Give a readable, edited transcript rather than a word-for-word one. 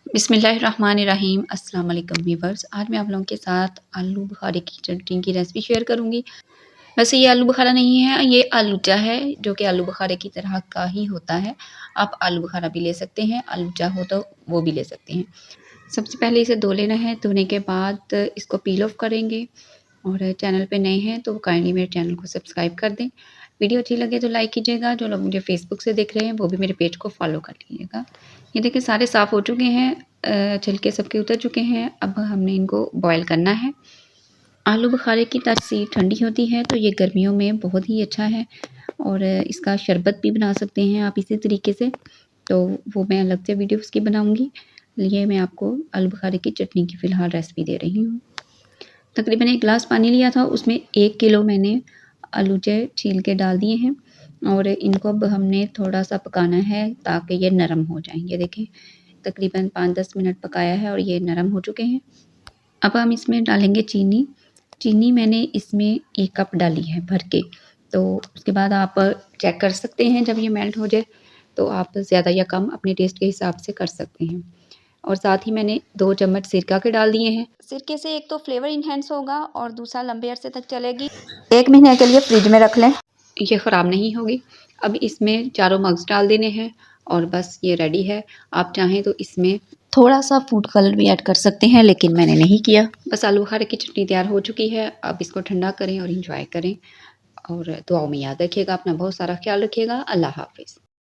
बिस्मिल्लाहिर्रहमानिर्रहीम। अस्सलाम वालेकुम व्यूअर्स। आज मैं आप लोगों के साथ आलू बुखारे की चटनी की रेसिपी शेयर करूंगी। वैसे ये आलू बुखारा नहीं है, ये आलूचा है जो कि आलू बुखारे की तरह का ही होता है। आप आलू बुखारा भी ले सकते हैं, आलूचा हो तो वो भी ले सकते हैं। सबसे पहले इसे धो लेना है। धोने के बाद इसको पील ऑफ करेंगे और चैनल पे नए हैं तो काइंडली मेरे चैनल को सब्सक्राइब कर दें। वीडियो अच्छी लगे तो लाइक कीजिएगा। जो लोग मुझे फेसबुक से देख रहे हैं वो भी मेरे पेज को फॉलो कर लीजिएगा। ये देखिए सारे साफ़ हो चुके हैं, छिलके सबके उतर चुके हैं। अब हमने इनको बॉयल करना है। आलू बुखारे की तासीर ठंडी होती है तो ये गर्मियों में बहुत ही अच्छा है और इसका शरबत भी बना सकते हैं आप इसी तरीके से। तो वो मैं अलग से वीडियो उसकी बनाऊँगी। ये मैं आपको आलू बुखारे की चटनी की फ़िलहाल रेसिपी दे रही हूँ। तकरीबन 1 गिलास पानी लिया था, उसमें 1 किलो मैंने आलूचे छील के डाल दिए हैं और इनको अब हमने थोड़ा-सा पकाना है ताकि ये नरम हो जाएँ। ये देखें तकरीबन 5-10 मिनट पकाया है और ये नरम हो चुके हैं। अब हम इसमें डालेंगे चीनी। चीनी मैंने इसमें 1 कप डाली है भर के। तो उसके बाद आप चेक कर सकते हैं जब ये मेल्ट हो जाए, तो आप ज़्यादा या कम अपने टेस्ट के हिसाब से कर सकते हैं। और साथ ही मैंने 2 चम्मच सिरका के डाल दिए हैं। सिरके से एक तो फ्लेवर इन्हेंस होगा और दूसरा लंबे अरसे तक चलेगी। 1 महीने के लिए फ्रिज में रख लें, ये ख़राब नहीं होगी। अब इसमें चारों मग्स डाल देने हैं और बस ये रेडी है। आप चाहें तो इसमें थोड़ा-सा फूड कलर भी ऐड कर सकते हैं, लेकिन मैंने नहीं किया। बस आलू बुखारे की चटनी तैयार हो चुकी है। अब इसको ठंडा करें और एंजॉय करें और दुआओं में याद रखिएगा। अपना बहुत सारा ख्याल रखिएगा। अल्लाह हाफ़िज़।